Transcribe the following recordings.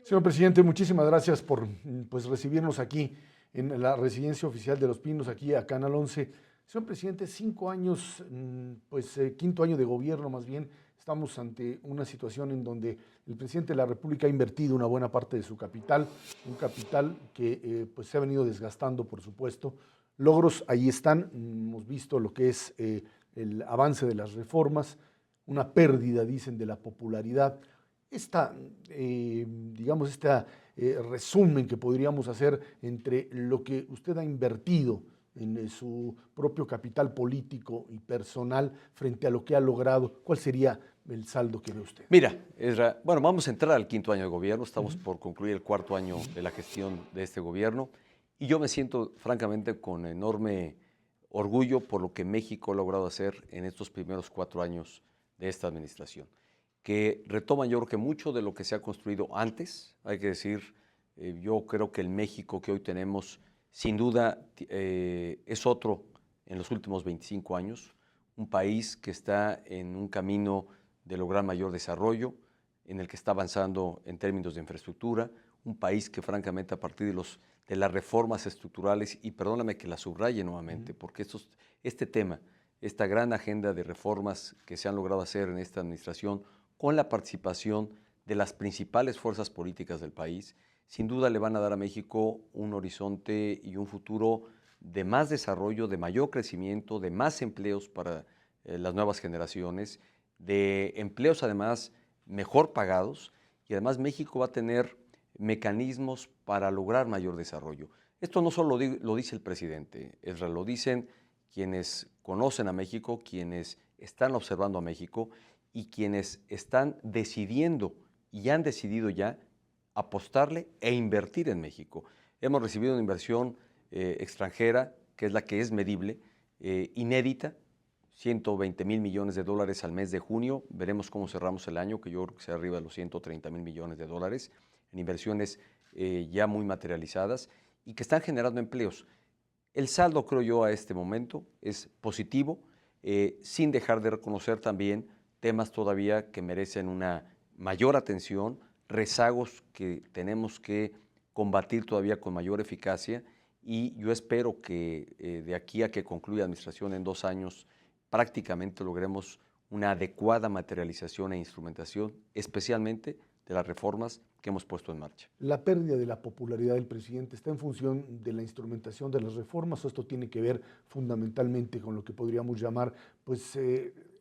Señor presidente, muchísimas gracias por recibirnos aquí en la residencia oficial de Los Pinos, aquí a Canal 11. Señor presidente, 5 años, quinto año de gobierno más bien, estamos ante una situación en donde el presidente de la República ha invertido una buena parte de su capital, un capital que se ha venido desgastando, por supuesto. Logros ahí están, hemos visto lo que es el avance de las reformas, una pérdida, dicen, de la popularidad. Esta, resumen que podríamos hacer entre lo que usted ha invertido en su propio capital político y personal frente a lo que ha logrado, ¿cuál sería el saldo que ve usted? Mira, Ezra, bueno, vamos a entrar al quinto año de gobierno, estamos por concluir el cuarto año de la gestión de este gobierno y yo me siento francamente con enorme orgullo por lo que México ha logrado hacer en estos primeros 4 años de esta administración, que retoman yo creo que mucho de lo que se ha construido antes, hay que decir, yo creo que el México que hoy tenemos sin duda es otro en los últimos 25 años, un país que está en un camino de lograr mayor desarrollo, en el que está avanzando en términos de infraestructura, un país que francamente a partir de las reformas estructurales, y perdóname que la subraye nuevamente, porque este tema, esta gran agenda de reformas que se han logrado hacer en esta administración con la participación de las principales fuerzas políticas del país, sin duda le van a dar a México un horizonte y un futuro de más desarrollo, de mayor crecimiento, de más empleos para las nuevas generaciones, de empleos además mejor pagados, y además México va a tener mecanismos para lograr mayor desarrollo. Esto no solo lo dice el presidente, Ezra, lo dicen quienes conocen a México, quienes están observando a México y quienes están decidiendo y han decidido ya apostarle e invertir en México. Hemos recibido una inversión extranjera, que es la que es medible, inédita, 120,000 millones de dólares al mes de junio. Veremos cómo cerramos el año, que yo creo que sea arriba de los 130,000 millones de dólares en inversiones ya muy materializadas y que están generando empleos. El saldo, creo yo, a este momento es positivo, sin dejar de reconocer también temas todavía que merecen una mayor atención, rezagos que tenemos que combatir todavía con mayor eficacia, y yo espero que de aquí a que concluya la administración en 2 años prácticamente logremos una adecuada materialización e instrumentación, especialmente de las reformas que hemos puesto en marcha. ¿La pérdida de la popularidad del presidente está en función de la instrumentación de las reformas o esto tiene que ver fundamentalmente con lo que podríamos llamar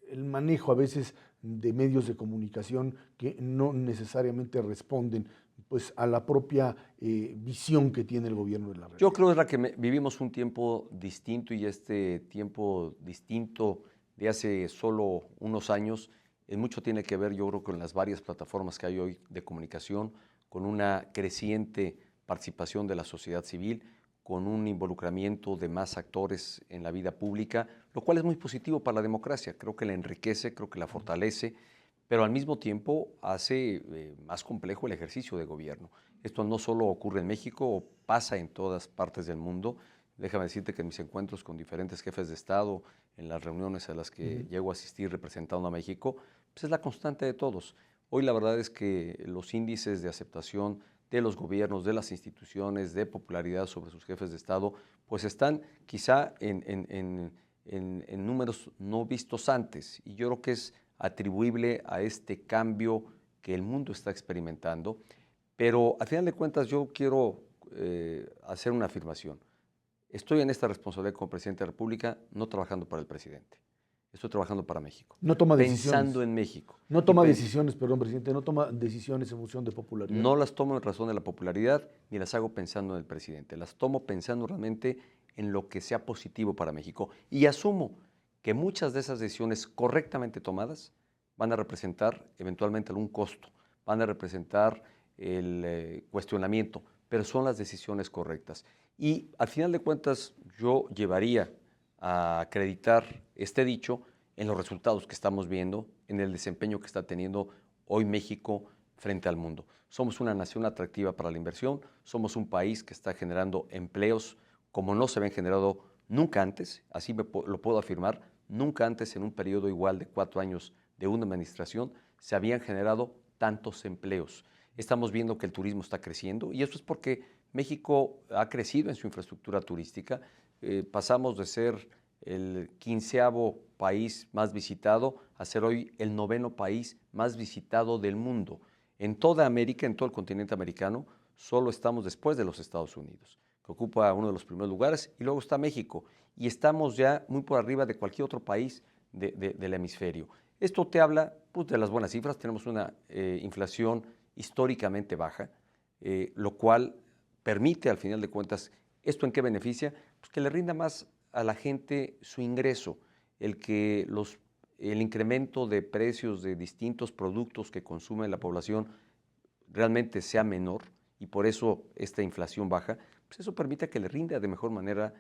el manejo a veces de medios de comunicación que no necesariamente responden a la propia visión que tiene el gobierno de la República? Yo creo que vivimos un tiempo distinto, y este tiempo distinto de hace solo unos años en mucho tiene que ver, yo creo, con las varias plataformas que hay hoy de comunicación, con una creciente participación de la sociedad civil, con un involucramiento de más actores en la vida pública, lo cual es muy positivo para la democracia. Creo que la enriquece, creo que la fortalece, pero al mismo tiempo hace más complejo el ejercicio de gobierno. Esto no solo ocurre en México, pasa en todas partes del mundo. Déjame decirte que en mis encuentros con diferentes jefes de Estado, en las reuniones a las que llego a asistir representando a México, pues es la constante de todos. Hoy la verdad es que los índices de aceptación de los gobiernos, de las instituciones, de popularidad sobre sus jefes de Estado, pues están quizá en números no vistos antes, y yo creo que es atribuible a este cambio que el mundo está experimentando. Pero al final de cuentas yo quiero hacer una afirmación. Estoy en esta responsabilidad como presidente de la República no trabajando para el presidente, estoy trabajando para México, No toma pensando decisiones. en México. No toma decisiones, perdón, presidente, no toma decisiones en función de popularidad. No las tomo en razón de la popularidad, ni las hago pensando en el presidente, las tomo pensando realmente en lo que sea positivo para México, y asumo que muchas de esas decisiones correctamente tomadas van a representar eventualmente algún costo, van a representar el cuestionamiento, pero son las decisiones correctas. Y al final de cuentas yo llevaría a acreditar este dicho en los resultados que estamos viendo, en el desempeño que está teniendo hoy México frente al mundo. Somos una nación atractiva para la inversión, somos un país que está generando empleos como no se habían generado nunca antes, así lo puedo afirmar, nunca antes en un periodo igual de 4 años de una administración se habían generado tantos empleos. Estamos viendo que el turismo está creciendo y eso es porque México ha crecido en su infraestructura turística. Pasamos de ser el 15º país más visitado a ser hoy el 9º país más visitado del mundo. En toda América, en todo el continente americano, solo estamos después de los Estados Unidos, que ocupa uno de los primeros lugares, y luego está México. Y estamos ya muy por arriba de cualquier otro país del hemisferio. Esto te habla pues, de las buenas cifras. Tenemos una inflación históricamente baja, lo cual permite, al final de cuentas, ¿esto en qué beneficia? Pues que le rinda más a la gente su ingreso, el que el incremento de precios de distintos productos que consume la población realmente sea menor y por eso esta inflación baja, pues eso permite que le rinda de mejor manera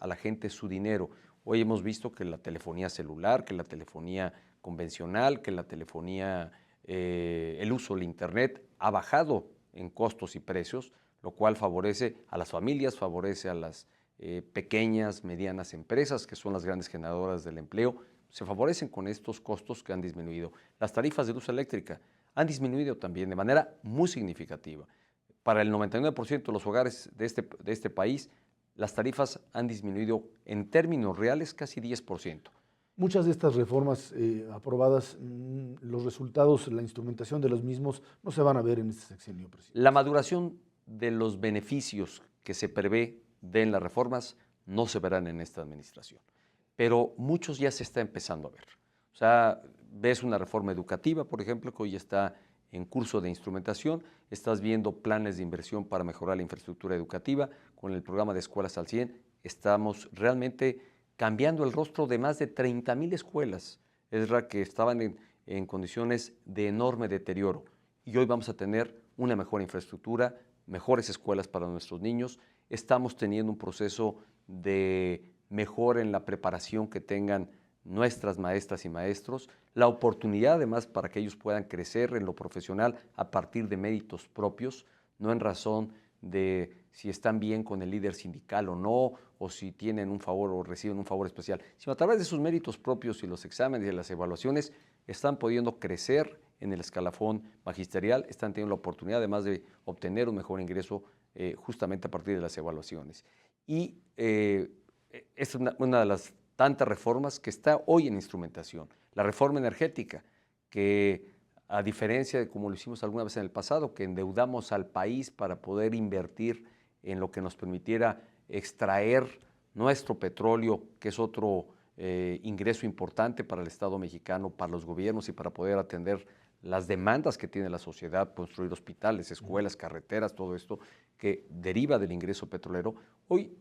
a la gente su dinero. Hoy hemos visto que la telefonía celular, que la telefonía convencional, que la telefonía, el uso del Internet ha bajado en costos y precios, lo cual favorece a las familias, favorece a las pequeñas, medianas empresas, que son las grandes generadoras del empleo, se favorecen con estos costos que han disminuido. Las tarifas de luz eléctrica han disminuido también de manera muy significativa. Para el 99% de los hogares de este país, las tarifas han disminuido en términos reales casi 10%. Muchas de estas reformas aprobadas, los resultados, la instrumentación de los mismos no se van a ver en este sexenio, presidente. La maduración de los beneficios que se prevé den las reformas no se verán en esta administración, pero muchos ya se está empezando a ver. O sea, ves una reforma educativa, por ejemplo, que hoy está en curso de instrumentación, estás viendo planes de inversión para mejorar la infraestructura educativa, con el programa de Escuelas al 100, estamos realmente cambiando el rostro de más de 30,000 escuelas, es verdad que estaban en condiciones de enorme deterioro, y hoy vamos a tener una mejor infraestructura, mejores escuelas para nuestros niños, estamos teniendo un proceso de mejora en la preparación que tengan nuestras maestras y maestros, la oportunidad además para que ellos puedan crecer en lo profesional a partir de méritos propios, no en razón de si están bien con el líder sindical o no, o si tienen un favor o reciben un favor especial, sino a través de sus méritos propios y los exámenes y las evaluaciones están pudiendo crecer en el escalafón magisterial, están teniendo la oportunidad además de obtener un mejor ingreso justamente a partir de las evaluaciones. Y es una de las tantas reformas que está hoy en instrumentación. La reforma energética, que a diferencia de como lo hicimos alguna vez en el pasado, que endeudamos al país para poder invertir en lo que nos permitiera extraer nuestro petróleo, que es otro ingreso importante para el Estado mexicano, para los gobiernos y para poder atender las demandas que tiene la sociedad, construir hospitales, escuelas, carreteras, todo esto que deriva del ingreso petrolero. Hoy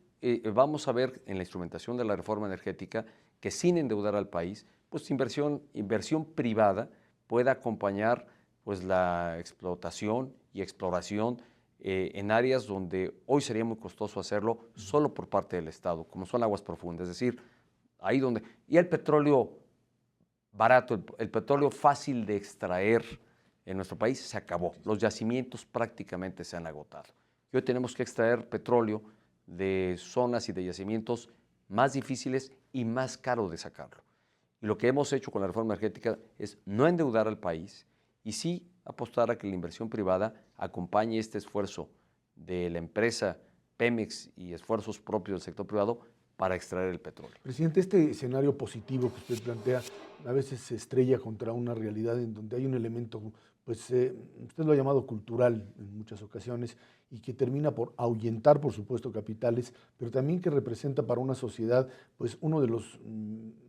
vamos a ver en la instrumentación de la reforma energética que sin endeudar al país, pues inversión privada pueda acompañar pues, la explotación y exploración en áreas donde hoy sería muy costoso hacerlo solo por parte del Estado, como son aguas profundas, es decir, ahí donde... Y el petróleo barato, el petróleo fácil de extraer en nuestro país se acabó, los yacimientos prácticamente se han agotado. Y hoy tenemos que extraer petróleo de zonas y de yacimientos más difíciles y más caros de sacarlo. Y lo que hemos hecho con la reforma energética es no endeudar al país y sí apostar a que la inversión privada acompañe este esfuerzo de la empresa Pemex y esfuerzos propios del sector privado para extraer el petróleo. Presidente, este escenario positivo que usted plantea a veces se estrella contra una realidad en donde hay un elemento, pues usted lo ha llamado cultural en muchas ocasiones, y que termina por ahuyentar, por supuesto, capitales, pero también que representa para una sociedad pues uno de los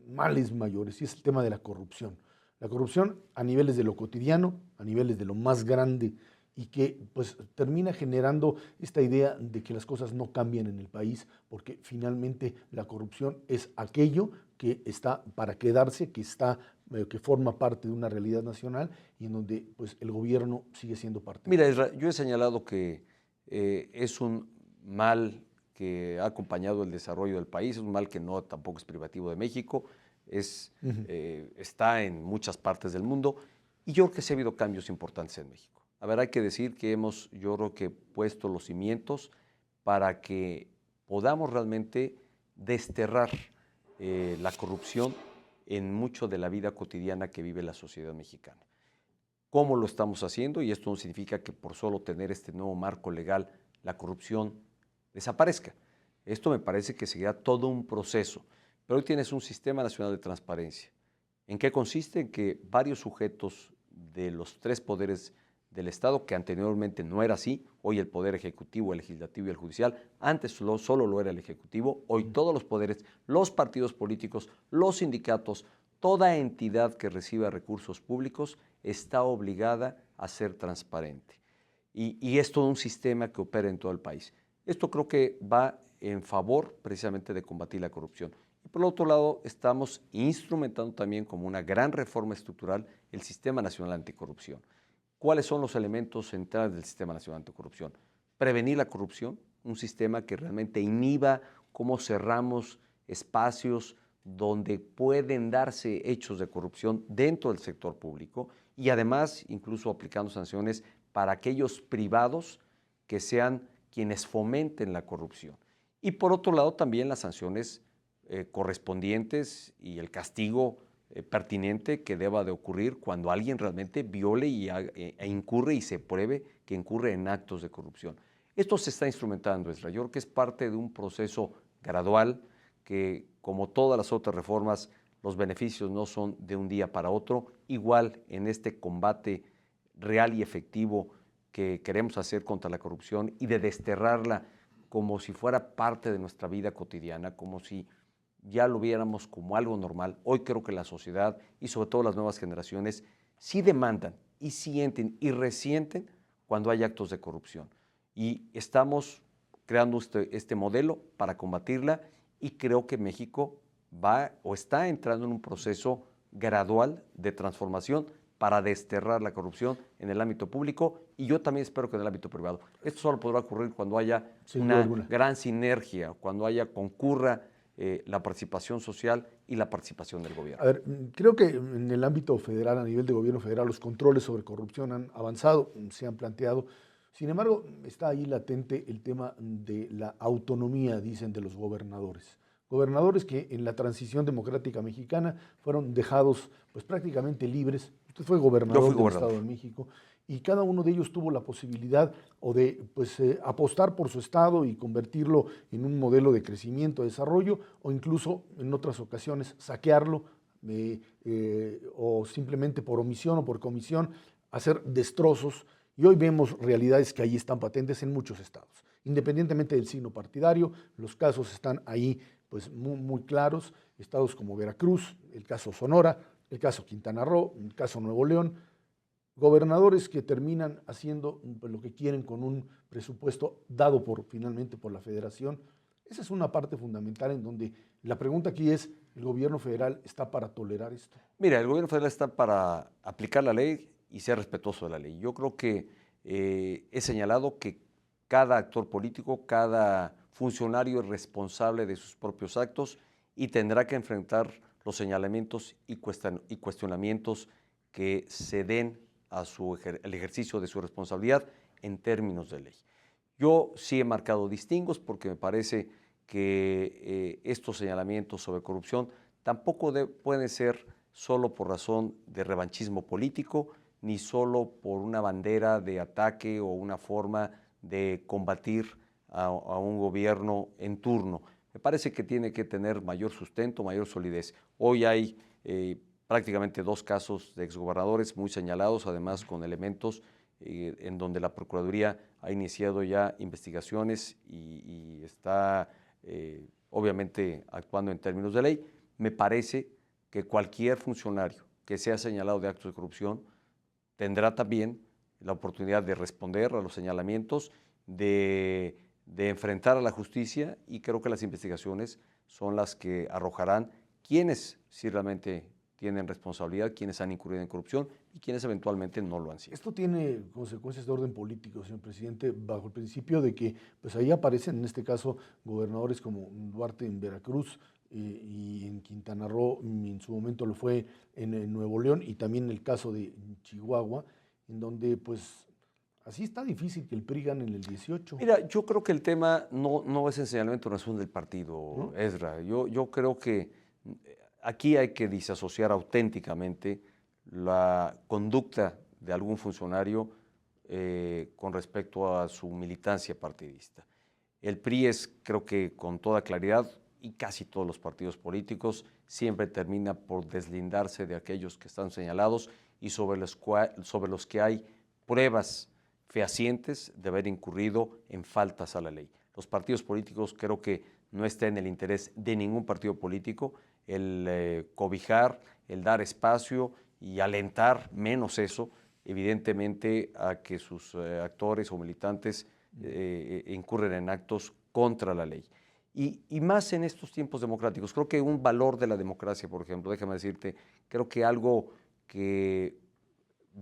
males mayores, y es el tema de la corrupción. La corrupción a niveles de lo cotidiano, a niveles de lo más grande, y que pues termina generando esta idea de que las cosas no cambian en el país, porque finalmente la corrupción es aquello que está para quedarse, que forma parte de una realidad nacional y en donde pues el gobierno sigue siendo parte. Mira, Isra, yo he señalado que es un mal que ha acompañado el desarrollo del país, es un mal que no tampoco es privativo de México, está en muchas partes del mundo y yo creo que sí ha habido cambios importantes en México. A ver, hay que decir que yo creo que puesto los cimientos para que podamos realmente desterrar la corrupción en mucho de la vida cotidiana que vive la sociedad mexicana. cómo lo estamos haciendo, y esto no significa que por solo tener este nuevo marco legal la corrupción desaparezca. Esto me parece que seguirá todo un proceso, pero hoy tienes un Sistema Nacional de Transparencia. ¿En qué consiste? En que varios sujetos de los tres poderes del Estado, que anteriormente no era así, hoy el Poder Ejecutivo, el Legislativo y el Judicial, antes solo lo era el Ejecutivo, hoy todos los poderes, los partidos políticos, los sindicatos, toda entidad que reciba recursos públicos está obligada a ser transparente. Y es todo un sistema que opera en todo el país. Esto creo que va en favor precisamente de combatir la corrupción. Y por otro lado, estamos instrumentando también como una gran reforma estructural el Sistema Nacional Anticorrupción. ¿Cuáles son los elementos centrales del Sistema Nacional Anticorrupción? Prevenir la corrupción, un sistema que realmente inhiba cómo cerramos espacios donde pueden darse hechos de corrupción dentro del sector público y además incluso aplicando sanciones para aquellos privados que sean quienes fomenten la corrupción. Y por otro lado también las sanciones correspondientes y el castigo pertinente que deba de ocurrir cuando alguien realmente viole e incurre y se pruebe que incurre en actos de corrupción. Esto se está instrumentando, Ezra. Yo creo que es parte de un proceso gradual que, como todas las otras reformas, los beneficios no son de un día para otro. Igual en este combate real y efectivo que queremos hacer contra la corrupción y de desterrarla como si fuera parte de nuestra vida cotidiana, como si ya lo viéramos como algo normal. Hoy creo que la sociedad y sobre todo las nuevas generaciones sí demandan y sienten y resienten cuando hay actos de corrupción. Y estamos creando este modelo para combatirla y creo que México va o está entrando en un proceso gradual de transformación para desterrar la corrupción en el ámbito público y yo también espero que en el ámbito privado. Esto solo podrá ocurrir cuando haya una gran sinergia, cuando concurra la participación social y la participación del gobierno. A ver, creo que en el ámbito federal, a nivel de gobierno federal, los controles sobre corrupción han avanzado, se han planteado. Sin embargo, está ahí latente el tema de la autonomía, dicen, de los gobernadores. Gobernadores que en la transición democrática mexicana fueron dejados pues prácticamente libres. Usted fue gobernador del Estado de México y cada uno de ellos tuvo la posibilidad o de apostar por su estado y convertirlo en un modelo de crecimiento, de desarrollo, o incluso en otras ocasiones saquearlo o simplemente por omisión o por comisión hacer destrozos. Y hoy vemos realidades que ahí están patentes en muchos estados. Independientemente del signo partidario, los casos están ahí pues muy claros. Estados como Veracruz, el caso Sonora, el caso Quintana Roo, el caso Nuevo León. Gobernadores que terminan haciendo lo que quieren con un presupuesto dado finalmente por la federación. Esa es una parte fundamental en donde la pregunta aquí es, ¿el gobierno federal está para tolerar esto? Mira, el gobierno federal está para aplicar la ley y ser respetuoso de la ley. Yo creo que he señalado que cada actor político, cada funcionario es responsable de sus propios actos y tendrá que enfrentar los señalamientos y cuestionamientos que se den al ejercicio de su responsabilidad en términos de ley. Yo sí he marcado distingos porque me parece que estos señalamientos sobre corrupción tampoco pueden ser solo por razón de revanchismo político, ni solo por una bandera de ataque o una forma de combatir a un gobierno en turno. Me parece que tiene que tener mayor sustento, mayor solidez. Hoy hay prácticamente 2 casos de exgobernadores muy señalados, además con elementos en donde la Procuraduría ha iniciado ya investigaciones y está obviamente actuando en términos de ley. Me parece que cualquier funcionario que sea señalado de actos de corrupción tendrá también la oportunidad de responder a los señalamientos, de enfrentar a la justicia y creo que las investigaciones son las que arrojarán quiénes sí realmente tienen responsabilidad, quienes han incurrido en corrupción y quienes eventualmente no lo han sido. Esto tiene consecuencias de orden político, señor presidente, bajo el principio de que pues ahí aparecen, en este caso, gobernadores como Duarte en Veracruz y en Quintana Roo, en su momento lo fue en Nuevo León, y también en el caso de Chihuahua, en donde pues así está difícil que el PRI gane en el 18. Mira, yo creo que el tema no es esencialmente una razón del partido, ¿no? Ezra. Yo creo que aquí hay que disasociar auténticamente la conducta de algún funcionario con respecto a su militancia partidista. El PRI es, creo que con toda claridad, y casi todos los partidos políticos, siempre termina por deslindarse de aquellos que están señalados y sobre los que hay pruebas fehacientes de haber incurrido en faltas a la ley. Los partidos políticos creo que no está en el interés de ningún partido político el cobijar, el dar espacio y alentar, menos eso, evidentemente, a que sus actores o militantes incurren en actos contra la ley. Y más en estos tiempos democráticos. Creo que un valor de la democracia, por ejemplo, déjame decirte, creo que algo que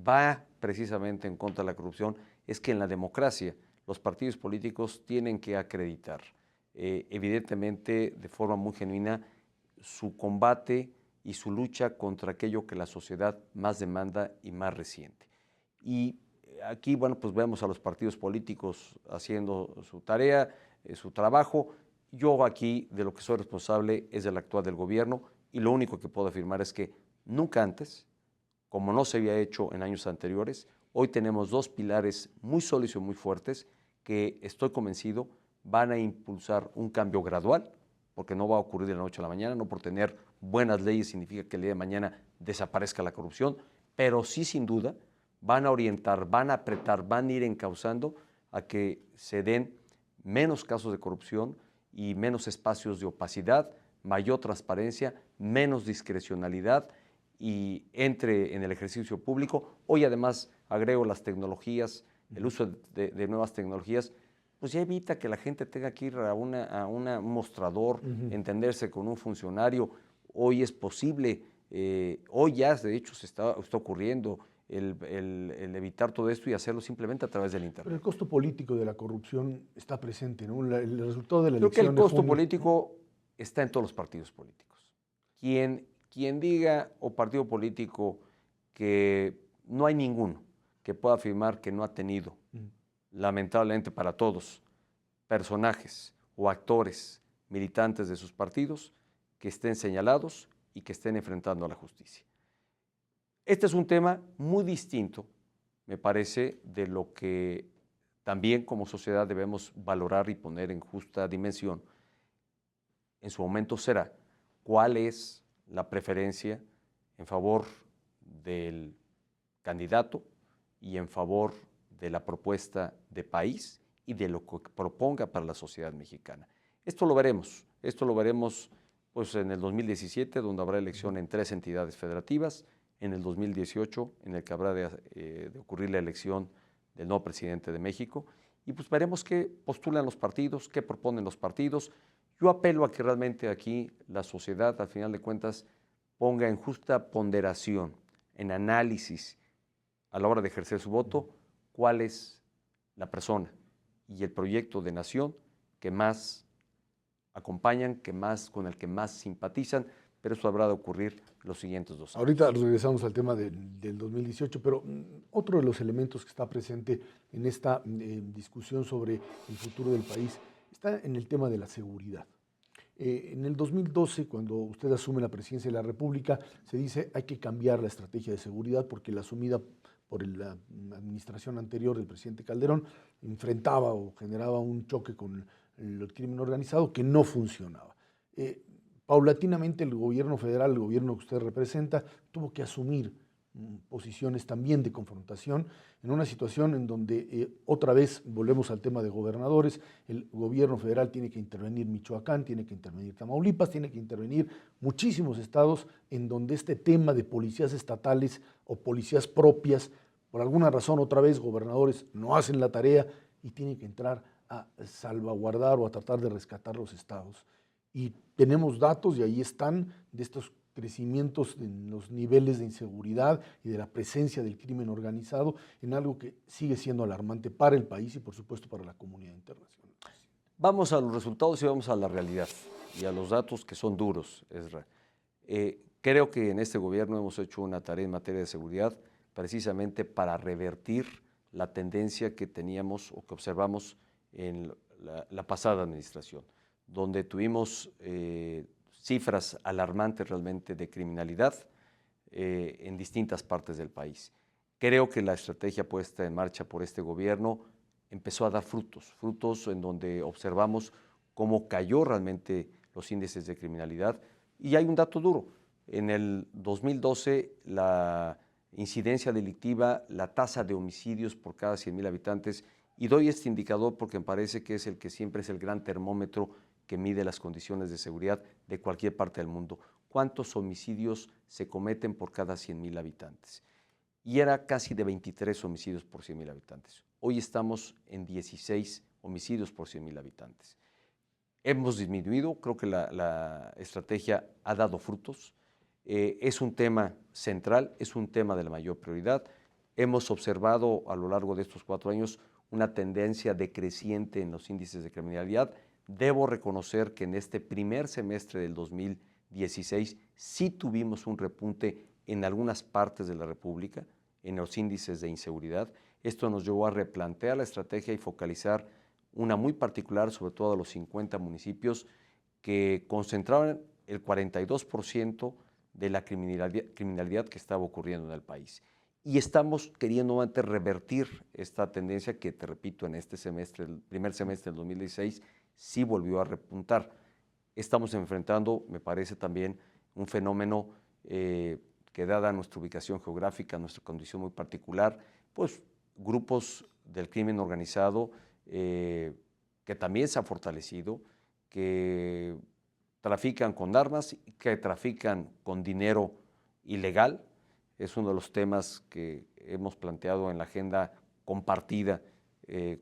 va precisamente en contra de la corrupción es que en la democracia los partidos políticos tienen que acreditar, evidentemente de forma muy genuina, su combate y su lucha contra aquello que la sociedad más demanda y más resiente. Y aquí, bueno, pues vemos a los partidos políticos haciendo su tarea, su trabajo. Yo aquí de lo que soy responsable es del actual del gobierno y lo único que puedo afirmar es que nunca antes, como no se había hecho en años anteriores, hoy tenemos dos pilares muy sólidos y muy fuertes que estoy convencido van a impulsar un cambio gradual, porque no va a ocurrir de la noche a la mañana, no por tener buenas leyes significa que el día de mañana desaparezca la corrupción, pero sí sin duda van a orientar, van a apretar, van a ir encauzando a que se den menos casos de corrupción y menos espacios de opacidad, mayor transparencia, menos discrecionalidad y entre en el ejercicio público. Hoy además agrego las tecnologías, el uso de nuevas tecnologías, pues ya evita que la gente tenga que ir a un mostrador, entenderse con un funcionario. Hoy es posible, hoy ya de hecho se está ocurriendo el evitar todo esto y hacerlo simplemente a través del Internet. Pero el costo político de la corrupción está presente, ¿no? El resultado de la Creo que elección el costo político está en todos los partidos políticos. Quien diga o partido político que no hay ninguno que pueda afirmar que no ha tenido, lamentablemente para todos, personajes o actores militantes de sus partidos que estén señalados y que estén enfrentando a la justicia. Este es un tema muy distinto, me parece, de lo que también como sociedad debemos valorar y poner en justa dimensión. En su momento será cuál es la preferencia en favor del candidato y en favor de la propuesta de país y de lo que proponga para la sociedad mexicana. Esto lo veremos pues, en el 2017, donde habrá elección en 3 entidades federativas, en el 2018, en el que habrá de ocurrir la elección del nuevo presidente de México, y pues veremos qué postulan los partidos, qué proponen los partidos. Yo apelo a que realmente aquí la sociedad, al final de cuentas, ponga en justa ponderación, en análisis, a la hora de ejercer su voto, cuál es la persona y el proyecto de nación que más acompañan, con el que más simpatizan, pero eso habrá de ocurrir los siguientes 2 años. Ahorita regresamos al tema del 2018, pero otro de los elementos que está presente en esta discusión sobre el futuro del país está en el tema de la seguridad. En el 2012, cuando usted asume la presidencia de la República, se dice hay que cambiar la estrategia de seguridad porque la asumida por la administración anterior del presidente Calderón enfrentaba o generaba un choque con el crimen organizado que no funcionaba. Paulatinamente el gobierno federal, el gobierno que usted representa, tuvo que asumir posiciones también de confrontación en una situación en donde otra vez volvemos al tema de gobernadores. El gobierno federal tiene que intervenir Michoacán, tiene que intervenir Tamaulipas, tiene que intervenir muchísimos estados en donde este tema de policías estatales o policías propias, por alguna razón otra vez gobernadores no hacen la tarea y tienen que entrar a salvaguardar o a tratar de rescatar los estados. Y tenemos datos, y ahí están, de estos crecimientos en los niveles de inseguridad y de la presencia del crimen organizado en algo que sigue siendo alarmante para el país y por supuesto para la comunidad internacional. Vamos a los resultados y vamos a la realidad y a los datos que son duros, Ezra. Creo que en este gobierno hemos hecho una tarea en materia de seguridad precisamente para revertir la tendencia que teníamos o que observamos en la pasada administración, donde tuvimos cifras alarmantes realmente de criminalidad en distintas partes del país. Creo que la estrategia puesta en marcha por este gobierno empezó a dar frutos en donde observamos cómo cayó realmente los índices de criminalidad. Y hay un dato duro. En el 2012, la incidencia delictiva, la tasa de homicidios por cada 100,000 habitantes, y doy este indicador porque me parece que es el que siempre es el gran termómetro que mide las condiciones de seguridad de cualquier parte del mundo. ¿Cuántos homicidios se cometen por cada 100,000 habitantes? Y era casi de 23 homicidios por 100,000 habitantes. Hoy estamos en 16 homicidios por 100,000 habitantes. Hemos disminuido, creo que la estrategia ha dado frutos. Es un tema central, es un tema de la mayor prioridad. Hemos observado a lo largo de estos 4 años una tendencia decreciente en los índices de criminalidad. Debo reconocer que en este primer semestre del 2016 sí tuvimos un repunte en algunas partes de la República, en los índices de inseguridad. Esto nos llevó a replantear la estrategia y focalizar una muy particular, sobre todo a los 50 municipios que concentraban el 42% de la criminalidad que estaba ocurriendo en el país. Y estamos queriendo nuevamente revertir esta tendencia que, te repito, en este semestre, el primer semestre del 2016, sí volvió a repuntar. Estamos enfrentando, me parece también, un fenómeno que dada nuestra ubicación geográfica, nuestra condición muy particular, pues grupos del crimen organizado que también se han fortalecido, que trafican con armas, que trafican con dinero ilegal. Es uno de los temas que hemos planteado en la agenda compartida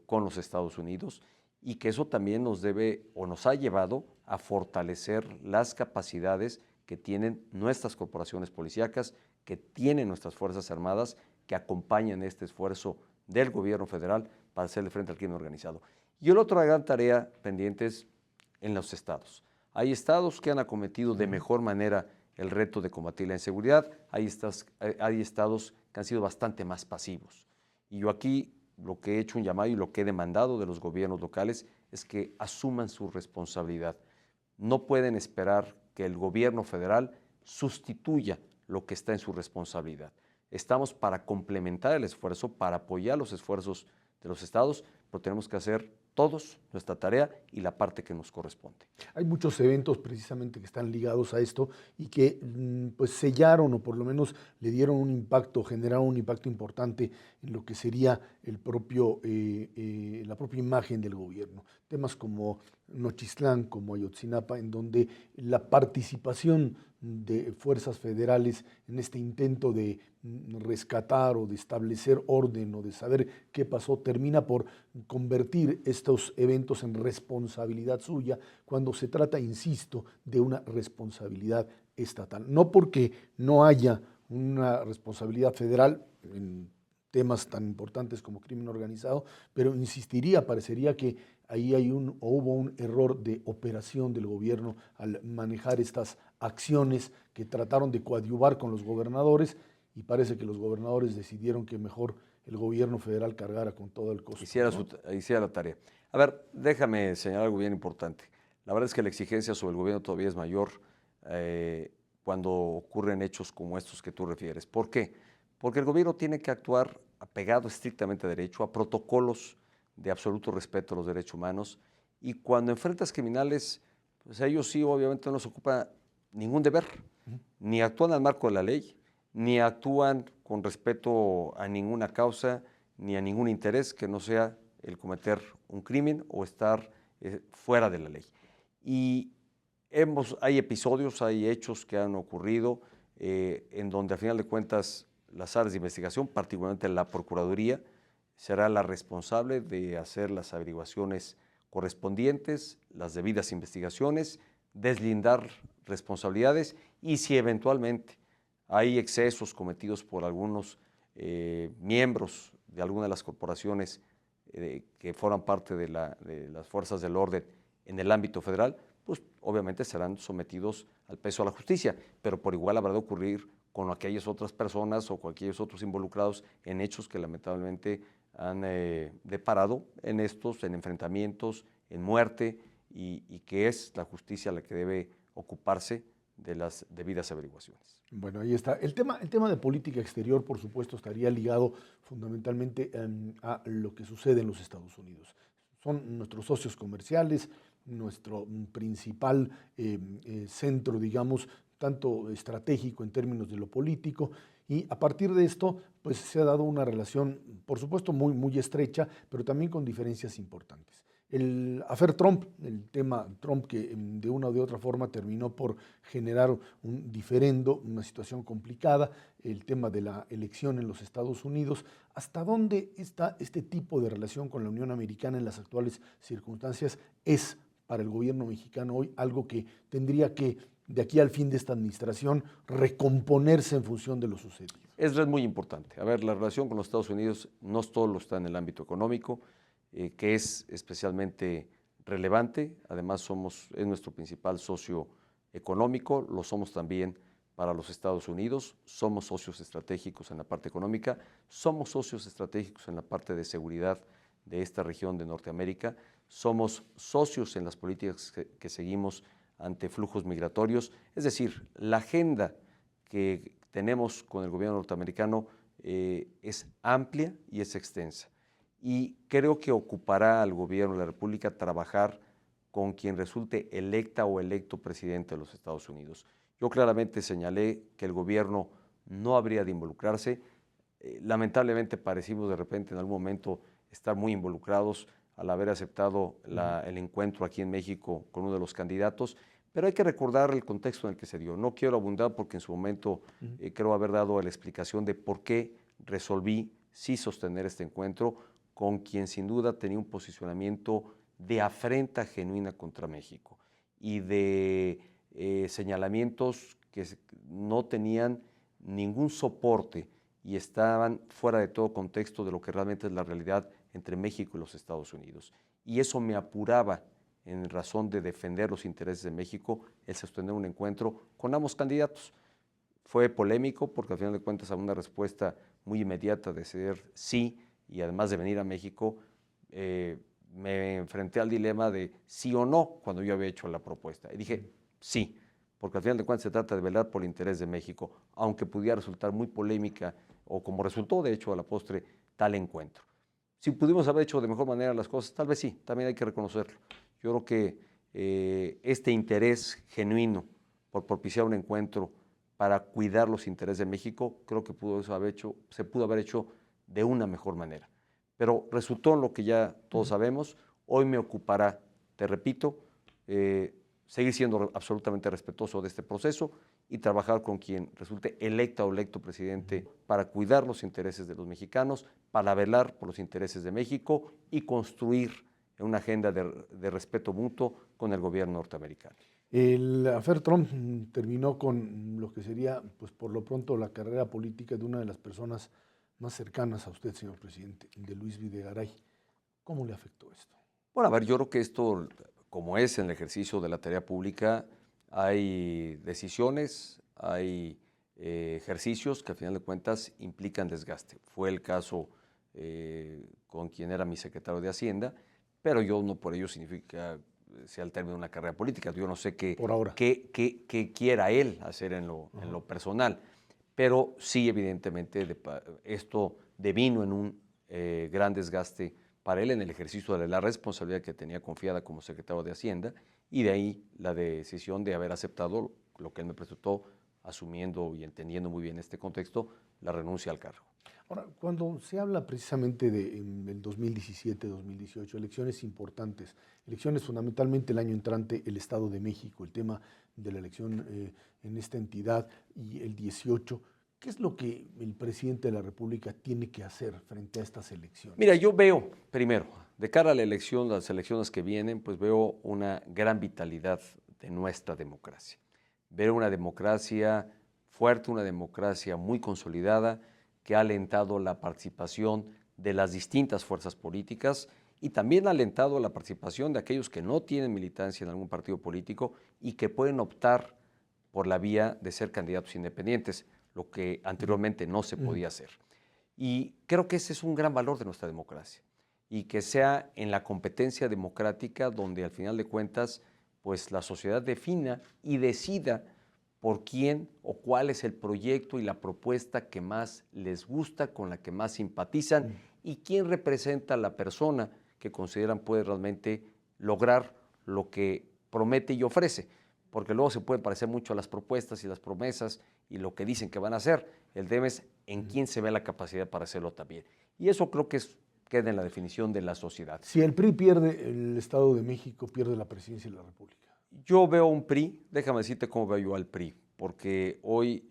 con los Estados Unidos, y que eso también nos debe o nos ha llevado a fortalecer las capacidades que tienen nuestras corporaciones policíacas, que tienen nuestras Fuerzas Armadas, que acompañan este esfuerzo del gobierno federal para hacerle frente al crimen organizado. Y la otra gran tarea pendiente es en los estados. Hay estados que han acometido de mejor manera el reto de combatir la inseguridad, hay estados que han sido bastante más pasivos. Y yo aquí lo que he hecho un llamado y lo que he demandado de los gobiernos locales es que asuman su responsabilidad. No pueden esperar que el gobierno federal sustituya lo que está en su responsabilidad. Estamos para complementar el esfuerzo, para apoyar los esfuerzos de los estados, pero tenemos que hacer todos nuestra tarea y la parte que nos corresponde. Hay muchos eventos precisamente que están ligados a esto y que pues sellaron o por lo menos le dieron un impacto, generaron un impacto importante en lo que sería el propio, la propia imagen del gobierno. Temas como Nochistlán, como Ayotzinapa, en donde la participación de fuerzas federales en este intento de rescatar o de establecer orden o de saber qué pasó, termina por convertir estos eventos en responsabilidad suya, cuando se trata, insisto, de una responsabilidad estatal. No porque no haya una responsabilidad federal en temas tan importantes como crimen organizado, pero insistiría, parecería que ahí hay hubo un error de operación del gobierno al manejar estas acciones que trataron de coadyuvar con los gobernadores, y parece que los gobernadores decidieron que mejor el gobierno federal cargara con todo el costo. Hiciera la tarea. A ver, déjame señalar algo bien importante. La verdad es que la exigencia sobre el gobierno todavía es mayor cuando ocurren hechos como estos que tú refieres. ¿Por qué? Porque el gobierno tiene que actuar apegado estrictamente a derecho, a protocolos de absoluto respeto a los derechos humanos, y cuando enfrentas criminales, pues a ellos sí obviamente no les ocupa ningún deber, ni actúan al marco de la ley, ni actúan con respeto a ninguna causa, ni a ningún interés que no sea el cometer un crimen o estar fuera de la ley. Y hay episodios, hay hechos que han ocurrido en donde a final de cuentas las áreas de investigación, particularmente la Procuraduría, será la responsable de hacer las averiguaciones correspondientes, las debidas investigaciones, deslindar responsabilidades, y si eventualmente hay excesos cometidos por algunos miembros de alguna de las corporaciones que forman parte de las fuerzas del orden en el ámbito federal, pues obviamente serán sometidos al peso de la justicia, pero por igual habrá de ocurrir con aquellas otras personas o con aquellos otros involucrados en hechos que lamentablemente han deparado en enfrentamientos, en muerte, y que es la justicia la que debe ocuparse de las debidas averiguaciones. Bueno, ahí está. El tema de política exterior, por supuesto, estaría ligado fundamentalmente a lo que sucede en los Estados Unidos. Son nuestros socios comerciales, nuestro principal centro, digamos, tanto estratégico en términos de lo político, y a partir de esto, pues se ha dado una relación, por supuesto, muy estrecha, pero también con diferencias importantes. El affair Trump, el tema Trump que de una o de otra forma terminó por generar un diferendo, una situación complicada, el tema de la elección en los Estados Unidos, ¿hasta dónde está este tipo de relación con la Unión Americana en las actuales circunstancias? Es para el gobierno mexicano hoy algo que tendría que, de aquí al fin de esta administración, recomponerse en función de lo sucedido. Es muy importante. A ver, la relación con los Estados Unidos no solo está en el ámbito económico, que es especialmente relevante. Además, es nuestro principal socio económico, lo somos también para los Estados Unidos, somos socios estratégicos en la parte económica, somos socios estratégicos en la parte de seguridad de esta región de Norteamérica, somos socios en las políticas que seguimos ante flujos migratorios. Es decir, la agenda que tenemos con el gobierno norteamericano es amplia y es extensa. Y creo que ocupará al gobierno de la República trabajar con quien resulte electa o electo presidente de los Estados Unidos. Yo claramente señalé que el gobierno no habría de involucrarse. Lamentablemente parecimos de repente en algún momento estar muy involucrados al haber aceptado el encuentro aquí en México con uno de los candidatos, pero hay que recordar el contexto en el que se dio. No quiero abundar porque en su momento creo haber dado la explicación de por qué resolví sí sostener este encuentro con quien sin duda tenía un posicionamiento de afrenta genuina contra México y de señalamientos que no tenían ningún soporte y estaban fuera de todo contexto de lo que realmente es la realidad entre México y los Estados Unidos. Y eso me apuraba en razón de defender los intereses de México, el sostener un encuentro con ambos candidatos. Fue polémico porque al final de cuentas a una respuesta muy inmediata de ser sí y además de venir a México, me enfrenté al dilema de sí o no cuando yo había hecho la propuesta. Y dije sí, porque al final de cuentas se trata de velar por el interés de México, aunque pudiera resultar muy polémica o como resultó de hecho a la postre tal encuentro. Si pudimos haber hecho de mejor manera las cosas, tal vez sí, también hay que reconocerlo. Yo creo que este interés genuino por propiciar un encuentro para cuidar los intereses de México, creo que se pudo haber hecho de una mejor manera. Pero resultó en lo que ya todos sabemos. Hoy me ocupará, te repito, seguir siendo absolutamente respetuoso de este proceso y trabajar con quien resulte electa o electo presidente para cuidar los intereses de los mexicanos, para velar por los intereses de México y construir una agenda de respeto mutuo con el gobierno norteamericano. El affair Trump terminó con lo que sería, pues por lo pronto, la carrera política de una de las personas más cercanas a usted, señor presidente, de Luis Videgaray. ¿Cómo le afectó esto? Bueno, a ver, yo creo que esto, como es en el ejercicio de la tarea pública, hay decisiones, hay ejercicios que a final de cuentas implican desgaste. Fue el caso con quien era mi secretario de Hacienda, pero yo no por ello significa sea el término de una carrera política. Yo no sé qué quiera él hacer en lo personal, pero sí evidentemente esto devino en un gran desgaste para él en el ejercicio de la responsabilidad que tenía confiada como secretario de Hacienda y de ahí la decisión de haber aceptado lo que él me presentó, asumiendo y entendiendo muy bien este contexto, la renuncia al cargo. Ahora, cuando se habla precisamente del 2017-2018, elecciones importantes, elecciones fundamentalmente el año entrante, el Estado de México, el tema de la elección en esta entidad y el 18, ¿qué es lo que el presidente de la República tiene que hacer frente a estas elecciones? Mira, yo veo, primero, de cara a la elección, las elecciones que vienen, pues veo una gran vitalidad de nuestra democracia. Veo una democracia fuerte, una democracia muy consolidada, que ha alentado la participación de las distintas fuerzas políticas y también ha alentado la participación de aquellos que no tienen militancia en algún partido político y que pueden optar por la vía de ser candidatos independientes, lo que anteriormente no se podía hacer. Y creo que ese es un gran valor de nuestra democracia y que sea en la competencia democrática donde al final de cuentas pues la sociedad defina y decida por quién o cuál es el proyecto y la propuesta que más les gusta, con la que más simpatizan, y quién representa a la persona que consideran puede realmente lograr lo que promete y ofrece, porque luego se puede parecer mucho a las propuestas y las promesas y lo que dicen que van a hacer. El tema es en quién se ve la capacidad para hacerlo también. Y eso creo que queda en la definición de la sociedad. Si el PRI pierde el Estado de México, pierde la presidencia de la República. Yo veo un PRI, déjame decirte cómo veo yo al PRI, porque hoy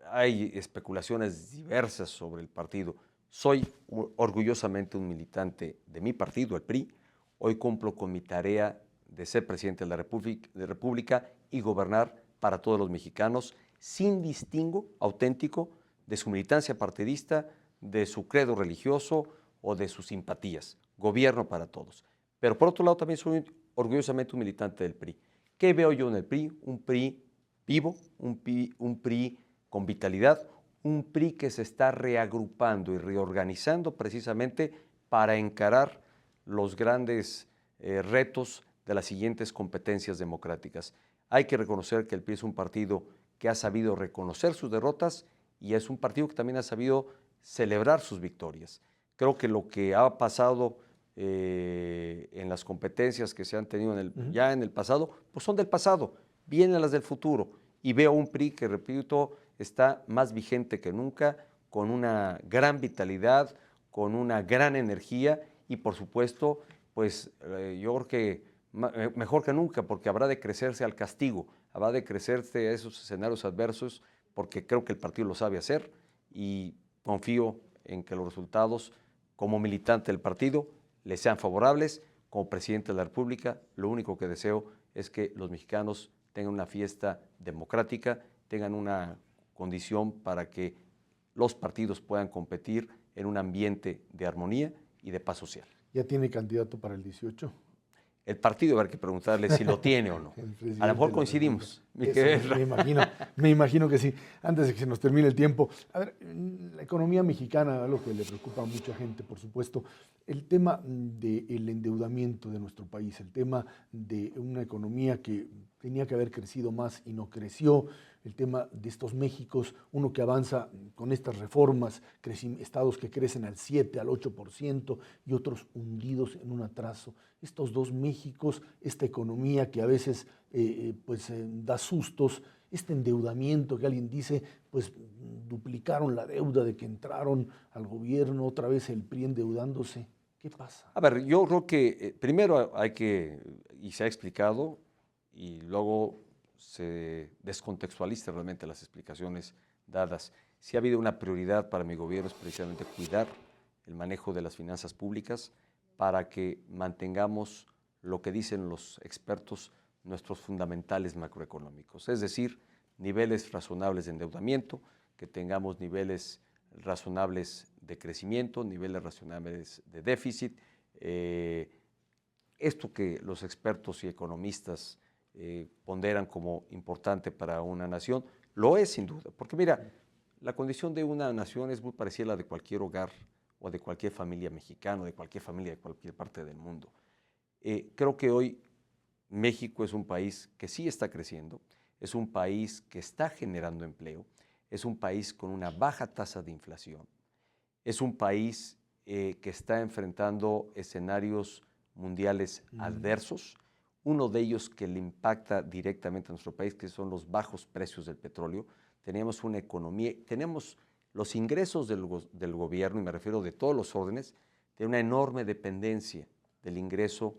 hay especulaciones diversas sobre el partido. Soy orgullosamente un militante de mi partido, el PRI. Hoy cumplo con mi tarea de ser presidente de la República y gobernar para todos los mexicanos, sin distingo auténtico de su militancia partidista, de su credo religioso o de sus simpatías. Gobierno para todos. Pero por otro lado también soy orgullosamente un militante del PRI. ¿Qué veo yo en el PRI? Un PRI vivo, un PRI con vitalidad, un PRI que se está reagrupando y reorganizando precisamente para encarar los grandes retos de las siguientes competencias democráticas. Hay que reconocer que el PRI es un partido que ha sabido reconocer sus derrotas y es un partido que también ha sabido celebrar sus victorias. Creo que lo que ha pasado en las competencias que se han tenido ya en el pasado, pues son del pasado, vienen las del futuro. Y veo un PRI que, repito, está más vigente que nunca, con una gran vitalidad, con una gran energía y, por supuesto, pues yo creo que mejor que nunca, porque habrá de crecerse al castigo, habrá de crecerse a esos escenarios adversos, porque creo que el partido lo sabe hacer y confío en que los resultados, como militante del partido, les sean favorables. Como presidente de la República, lo único que deseo es que los mexicanos tengan una fiesta democrática, tengan una condición para que los partidos puedan competir en un ambiente de armonía y de paz social. ¿Ya tiene candidato para el 18? El partido habrá que preguntarle si lo tiene o no. A lo mejor coincidimos. Me imagino que sí. Antes de que se nos termine el tiempo, a ver, la economía mexicana, algo que le preocupa a mucha gente, por supuesto, el tema del endeudamiento de nuestro país, el tema de una economía que tenía que haber crecido más y no creció, el tema de estos Méxicos, uno que avanza con estas reformas, estados que crecen al 7, al 8% y otros hundidos en un atraso. Estos dos Méxicos, esta economía que a veces da sustos, este endeudamiento que alguien dice, pues duplicaron la deuda de que entraron al gobierno, otra vez el PRI endeudándose. ¿Qué pasa? A ver, yo creo que primero hay que, y se ha explicado, y luego se descontextualiza realmente las explicaciones dadas. Si ha habido una prioridad para mi gobierno es precisamente cuidar el manejo de las finanzas públicas para que mantengamos lo que dicen los expertos, nuestros fundamentales macroeconómicos, es decir, niveles razonables de endeudamiento, que tengamos niveles razonables de crecimiento, niveles razonables de déficit. Esto que los expertos y economistas ponderan como importante para una nación, lo es sin duda, porque mira, la condición de una nación es muy parecida a la de cualquier hogar o de cualquier familia mexicana, de cualquier familia de cualquier parte del mundo. Creo que hoy México es un país que sí está creciendo, es un país que está generando empleo, es un país con una baja tasa de inflación, es un país que está enfrentando escenarios mundiales adversos, uno de ellos que le impacta directamente a nuestro país, que son los bajos precios del petróleo. Tenemos una economía, tenemos los ingresos del gobierno, y me refiero de todos los órdenes, de una enorme dependencia del ingreso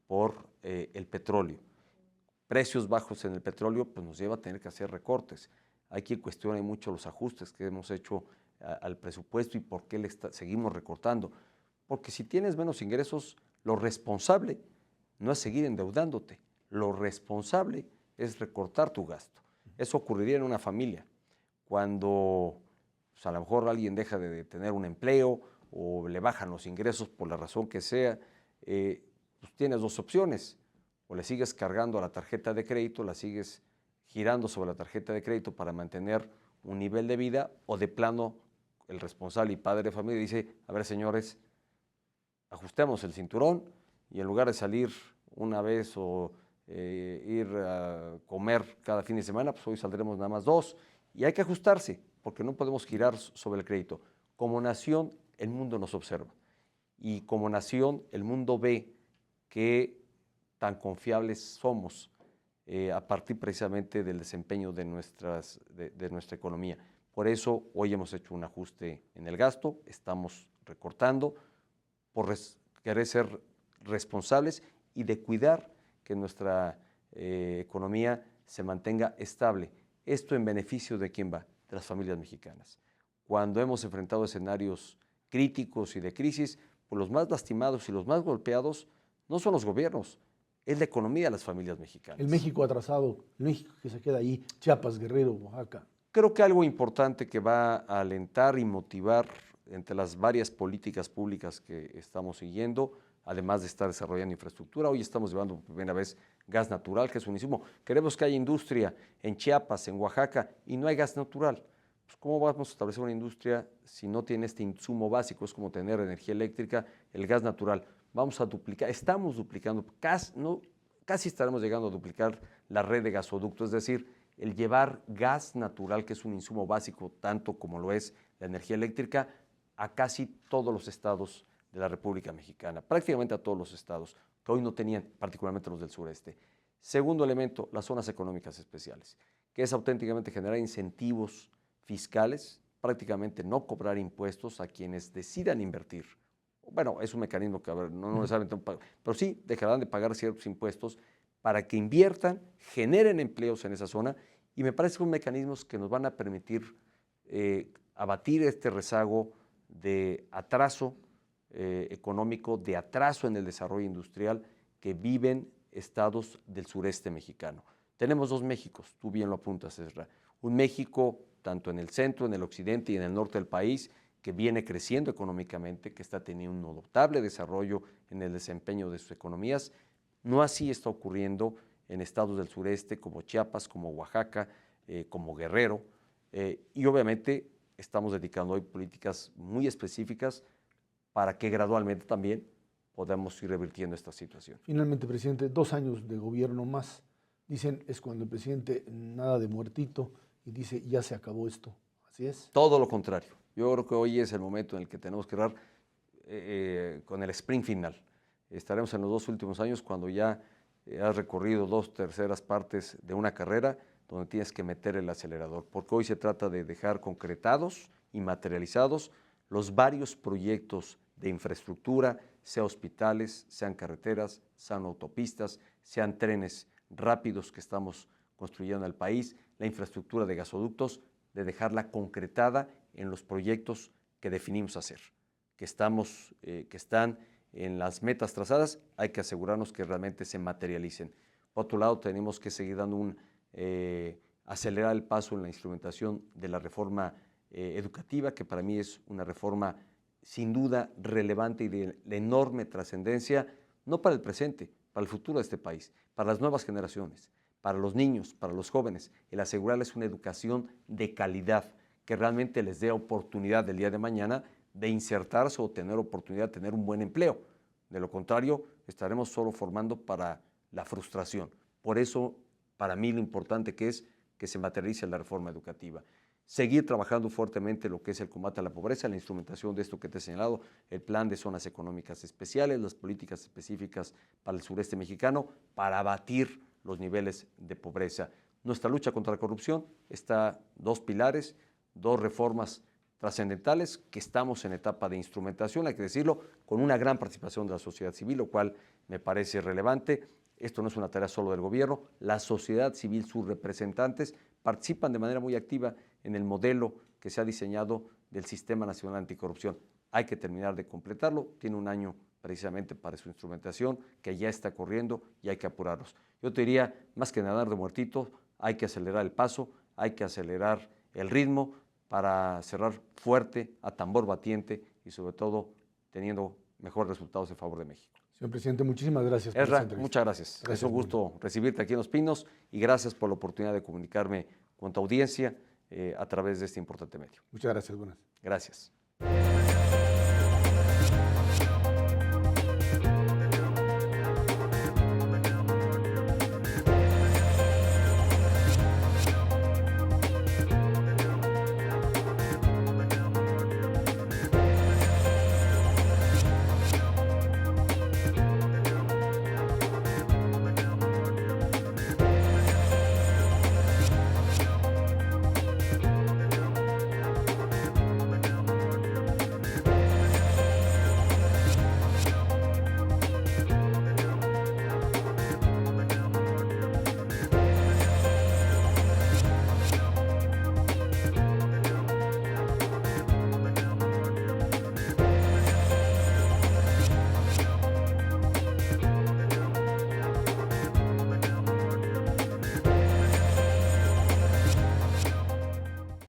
por el petróleo. Precios bajos en el petróleo pues nos lleva a tener que hacer recortes. Hay quien cuestiona mucho los ajustes que hemos hecho al presupuesto y por qué seguimos recortando. Porque si tienes menos ingresos, lo responsable no es seguir endeudándote, lo responsable es recortar tu gasto. Eso ocurriría en una familia, cuando pues, a lo mejor alguien deja de tener un empleo o le bajan los ingresos por la razón que sea, pues tienes dos opciones, o le sigues cargando a la tarjeta de crédito, la sigues girando sobre la tarjeta de crédito para mantener un nivel de vida, o de plano el responsable y padre de familia dice, a ver señores, ajustemos el cinturón y en lugar de salir una vez o ir a comer cada fin de semana, pues hoy saldremos nada más 2, y hay que ajustarse, porque no podemos girar sobre el crédito. Como nación, el mundo nos observa, y como nación, el mundo ve que tan confiables somos a partir precisamente del desempeño de nuestra economía. Por eso hoy hemos hecho un ajuste en el gasto, estamos recortando por querer ser responsables y de cuidar que nuestra economía se mantenga estable. Esto en beneficio de quién va, de las familias mexicanas. Cuando hemos enfrentado escenarios críticos y de crisis, pues los más lastimados y los más golpeados no son los gobiernos, es la economía de las familias mexicanas. El México atrasado, el México que se queda ahí, Chiapas, Guerrero, Oaxaca. Creo que algo importante que va a alentar y motivar entre las varias políticas públicas que estamos siguiendo, además de estar desarrollando infraestructura, hoy estamos llevando por primera vez gas natural, que es un insumo. Queremos que haya industria en Chiapas, en Oaxaca, y no hay gas natural. Pues, ¿cómo vamos a establecer una industria si no tiene este insumo básico? Es como tener energía eléctrica, el gas natural. Vamos a duplicar, estamos duplicando, casi estaremos llegando a duplicar la red de gasoductos, es decir, el llevar gas natural, que es un insumo básico, tanto como lo es la energía eléctrica, a casi todos los estados de la República Mexicana, prácticamente a todos los estados, que hoy no tenían, particularmente los del sureste. Segundo elemento, las zonas económicas especiales, que es auténticamente generar incentivos fiscales, prácticamente no cobrar impuestos a quienes decidan invertir. Bueno, es un mecanismo que, a ver, no necesariamente, pero sí dejarán de pagar ciertos impuestos para que inviertan, generen empleos en esa zona, y me parece que son mecanismos que nos van a permitir abatir este rezago de atraso económico, de atraso en el desarrollo industrial que viven estados del sureste mexicano. Tenemos 2 Méxicos, tú bien lo apuntas, Ezra. Un México tanto en el centro, en el occidente y en el norte del país, que viene creciendo económicamente, que está teniendo un notable desarrollo en el desempeño de sus economías. No así está ocurriendo en estados del sureste como Chiapas, como Oaxaca, como Guerrero, y obviamente estamos dedicando hoy políticas muy específicas para que gradualmente también podamos ir revirtiendo esta situación. Finalmente, presidente, 2 años de gobierno más. Dicen, es cuando el presidente nada de muertito y dice, ya se acabó esto. ¿Así es? Todo lo contrario. Yo creo que hoy es el momento en el que tenemos que dar con el sprint final. Estaremos en los 2 últimos años cuando ya has recorrido 2/3 partes de una carrera donde tienes que meter el acelerador, porque hoy se trata de dejar concretados y materializados los varios proyectos de infraestructura, sea hospitales, sean carreteras, sean autopistas, sean trenes rápidos que estamos construyendo en el país, la infraestructura de gasoductos, de dejarla concretada en los proyectos que definimos hacer, que están en las metas trazadas, hay que asegurarnos que realmente se materialicen. Por otro lado, tenemos que seguir dando acelerar el paso en la instrumentación de la reforma educativa, que para mí es una reforma sin duda relevante y de enorme trascendencia, no para el presente, para el futuro de este país, para las nuevas generaciones, para los niños, para los jóvenes, el asegurarles una educación de calidad, que realmente les dé oportunidad del día de mañana de insertarse o tener oportunidad de tener un buen empleo. De lo contrario, estaremos solo formando para la frustración. Por eso, para mí lo importante que es que se materialice la reforma educativa. Seguir trabajando fuertemente lo que es el combate a la pobreza, la instrumentación de esto que te he señalado, el plan de zonas económicas especiales, las políticas específicas para el sureste mexicano, para abatir los niveles de pobreza. Nuestra lucha contra la corrupción está 2 pilares, 2 reformas trascendentales que estamos en etapa de instrumentación, hay que decirlo, con una gran participación de la sociedad civil, lo cual me parece relevante. Esto no es una tarea solo del gobierno, la sociedad civil, sus representantes, participan de manera muy activa en el modelo que se ha diseñado del Sistema Nacional Anticorrupción. Hay que terminar de completarlo, tiene 1 año precisamente para su instrumentación, que ya está corriendo y hay que apurarlos. Yo te diría, más que nadar de muertito, hay que acelerar el paso, hay que acelerar el ritmo para cerrar fuerte, a tambor batiente y sobre todo teniendo mejores resultados en favor de México. Señor presidente, muchísimas gracias por Ezra, esta entrevista. muchas gracias. Es un gusto recibirte aquí en Los Pinos y gracias por la oportunidad de comunicarme con tu audiencia a través de este importante medio. Muchas gracias, buenas. Gracias.